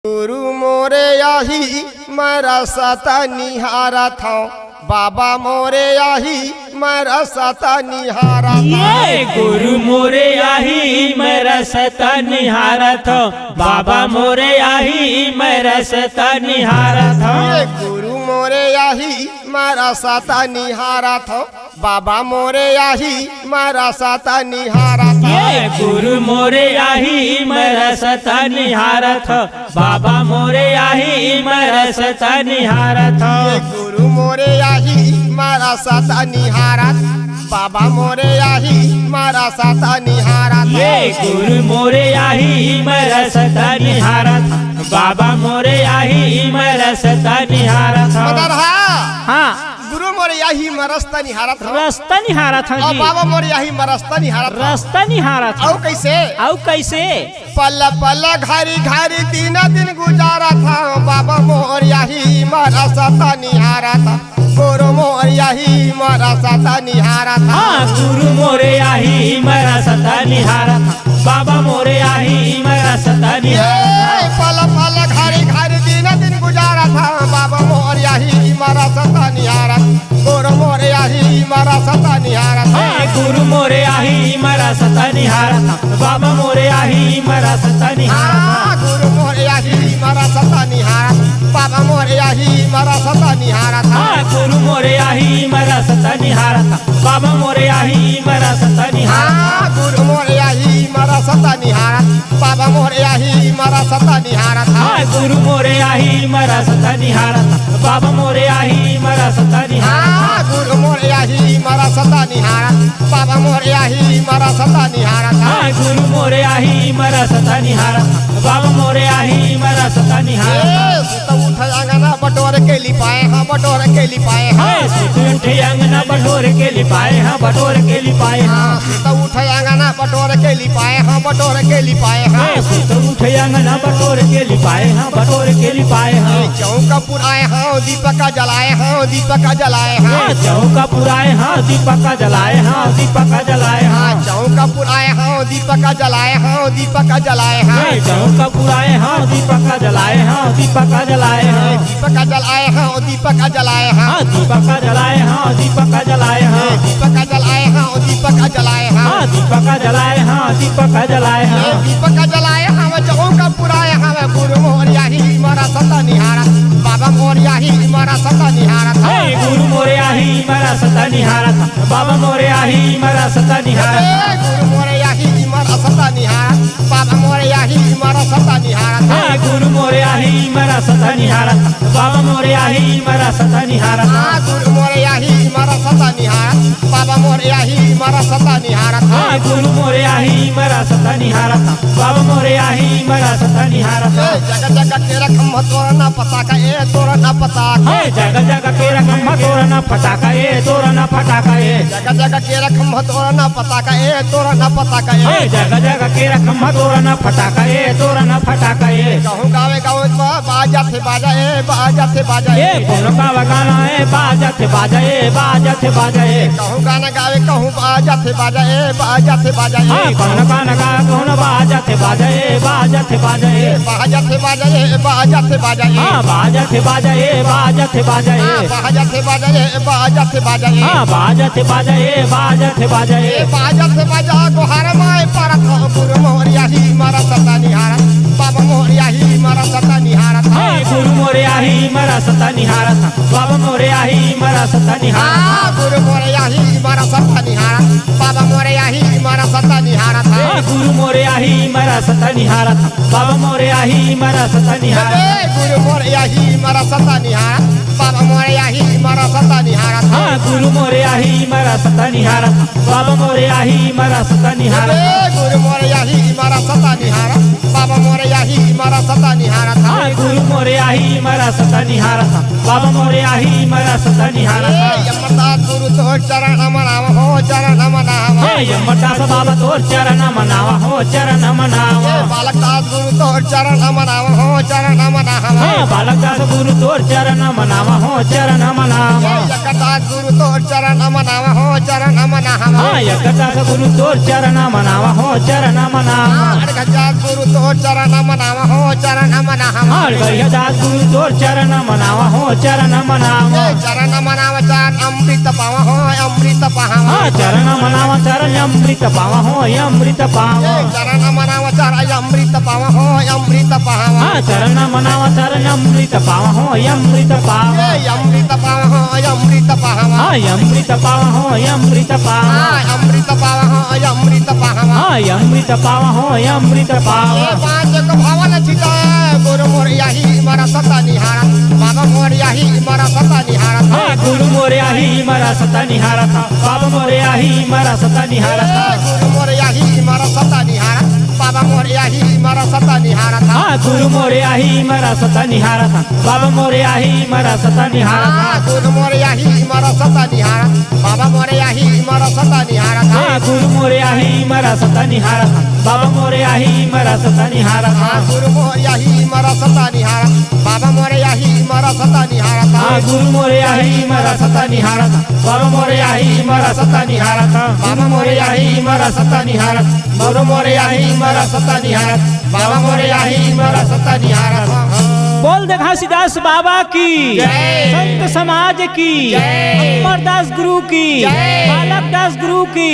गुरु मोरे आही मेरा सता निहारा था बाबा मोरे आही मेरा सता निहारा ये गुरु मोरे आही मेरा सता निहारा था बाबा मोरे आही मेरा सता निहारा था। ये गुरु मोरे आही मेरा सता निहारा था बाबा मोरे आही मेरा सता निहारा था। ये गुरु मोरे आही मेरा सता निहारा था बाबा मोरे आही मेरा सता निहारा था। ये गुरु मोरे आही मेरा सता निहारा बाबा मोरे आही मेरा सता निहारा था। ये गुरु मोरे आही मेरा सता निहारा था बाबा मोरे आही मेरा सता निहारा था। मदर हाँ गुरु मोरे आही मरस्ता निहारा था रास्ता निहारा था और जी। बाबा मोरे आही मरस्ता निहारा था। रास्ता निहारा था। और कैसे औ कैसे पल पल घरी घरी दिन दिन गुजारा था बाबा मोर आही मारा सता निहारा था गुरु मोर आही मारा सता निहारा था। हाँ गुरु मोरे आही मेरा सता निहारा था बाबा मोरे आही मेरा सता निहारा ये पल पल घरी घरी दिन दिन गुजारा था बाबा मोर आही मारा सता निहारा गुरु मोर आही मारा सता निहारा था। हाँ गुरु मोरे आही मेरा सता निहारा था बाबा मोरे आही मेरा सता निहारा था। गुरु मोर आही मारा सता निहारा बाबा मोर आही मारा सता निहारा था। हाँ गुरु मोरे आही मेरा सता निहारा था बाबा मोरे आही मेरा सता निहारा। गुरु मोर आही मारा सता निहारा बाबा मोर आही मारा सता निहारा था। हाँ गुरु मोरे आही मेरा सता निहारा था बाबा मोरे आही मेरा सता निहारा। गुरु मोर आही मारा सता निहारा बाबा मोर आही मारा सता निहारा था। हाँ गुरु मोरे आही मेरा सता निहारा था बाबा मोरे आही मेरा सता निहारा। सुत उठ अंगना बटोर के लिपाए हाँ बटोर के लिपाए हाँ सुत उठे अंगना बटोर के लिपाए हाँ बटोर के लिपाए हाँ। सुत उठ अंगना बटोर के लिपाए हाँ बटोर के लिपाए हाँ सुत उठे अंगना बटोर के लिपाए हाँ बटोर के लिपाए हाँ। चौका पुराए हाँ दीपक जलाए हाँ दीपक जलाए हाँ चौका पुराए हाँ दीपक जलाए हाँ दीपक जलाए हाँ। चौका पुराए हाँ दीपक जलाए हाँ दीपक जलाए हाँ चौका पुराए हाँ दीपक जलाए हाँ दीपक जलाए हाँ। दीपक जलाए हाँ दीपक जलाए हाँ दीपक जलाए हाँ दीपक जलाए हाँ। दीपक जलाए हाँ दीपक जलाए हाँ दीपक जलाए हाँ दीपक जलाए हाँ। दीपक जलाए हाँ चौका पुराए हाँ गुरु मोर आही मारा सता निहारा बाबा मोर आही मारा सता निहारा था। गुरु मोरे आही मेरा सता निहारा था बाबा मोरे आही मेरा सता निहारा। गुरु मोर आही मारा सता निहारा बाबा मोर आही मारा सता निहारा था। गुरु मोरे आही मेरा सता निहारा था बाबा मोरे आही मेरा सता निहारा था। गुरु मोर आही मारा सता निहारा बाबा मोर आही मारा सता निहारा था। गुरु मोरे आही मेरा सता निहारा था बाबा मोरे आही मेरा सता निहारा था। जगह जगह के रकम तोरा ना पता का ए तोरा ना पता का जगह जगह के रकम तोरा ना फटाका ए तोरा ना फटाका ए। जगह जगह के रकम तोरा ना पता का ए तोरा ना पता का ए जगह जगह के रकम तोरा ना फटाका ए तोरा ना फटाका ए। कहूँ गावे गावे बाजा थे बाजा ए बाजा थे बाजा ए कौन का गाना है बाजा थे बाजा ए बाजा थे बाजा ए। कहूँ गाना गावे कहूँ बाजा थे बाजा ए बाजा थे बाजा ए कौन गाना गा कौन बाजा थे बाजा ए बाजा थे बाजा ए। बाजा थे बाजा ए बाजा थे बाजा ए बाजा थे बाजा ए बाजा थे बाजा ए। बाजा थे बाजा ए बाजा थे बाजा ए बाजा थे बाजा ए बाजा थे बाजा ए। बाजा थे बाजा गोहार माए परत गुरु मोर आही मारा सता निहारा बाबा मोर आही मारा सता निहारा था। गुरु मोरे आही मेरा सता निहारा था बाबा मोरे आही मेरा सता निहारा। गुरु मोर आही मारा सता निहारा बाबा मोर आही मारा सता निहारा था। गुरु मोरे आही मेरा सता निहारा था बाबा मोरे आही मेरा सता निहारा। गुरु मोर आही मारा सता निहारा बाबा मोर आही मारा सता निहारा था। गुरु मोरे आही मेरा सता निहारा था बाबा मोरे आही मेरा सता निहारा। गुरु मोर आही मारा सता निहारा बाबा मोर आही मारा सता निहारा था। गुरु मोरे आही मेरा सता निहारा था बाबा मोरे आही मेरा सता निहारा था। यमदास गुरु तो चरण मनावा हो चरण मनावा यमदास बाबा तोर चरण मनावा हो चरण मनावा। बालक दास गुरु तो चरण मनावा हो चरण मनावा बालक दास गुरु तोर चरण मनावा हो चरण मनावा। यकदास गुरु तो चरण मनावा हो चरण मनावा यकदास गुरु तोर चरण मनावा हो चरण मनावा। गजात गुरु गुरु तो चरण मनावा हो चरण मनावा और गढ़िया दास गुरु तोर चरण मनावा हो चरण मनावा चरण मनावा चरण अमृत पावा हो अमृत पावा चरण मनावा चरण अमृत पावा हो अमृत पावा चरण मनावा चरण अमृत पावा हो अमृत पावा चरण मनावा चरण अमृत पावा हो अमृत पावा अमृत पावा हो अमृत पावा अमृत पावा हो अमृत पावा अमृत पावा हो अमृत पावा अमृत पावा हो अमृत पावा पांच को भावन छिता गुरु मोर यही मरा सता निहारा बाबा मोर यही मरा सता निहारा गुरु मोरे आही मरा सता निहारा था बाबा मोरे आही मरा सता निहारा था गुरु मोर यही मरा सता निहारा बाबा मोर यही मरा सता निहारा था गुरु मोरे आही मरा सता निहारा था बाबा मोरे आही मरा सता निहारा था गुरु मोर यही मरा सता निहारा बाबा मोर यही मरा सता निहारा था गुरु मोरे आही मरा सता निहारा था बाबा मोरे आही मरा सता निहारा था गुरु मोर यही मरा सता निहारा बाबा मोर यही मरा सता निहारा था गुरु मोरे आही मरा सता निहारा था बाबा मोरे आही मरा सता निहारा था बाबा मोरे आही मरा सता निहारा गुरु मोरे आही मरा सता निहारा बाबा मोरे आही मरा सता निहारा था बोल दे घासीदास बाबा की संत समाज की अमरदास गुरु की बालक दास गुरु की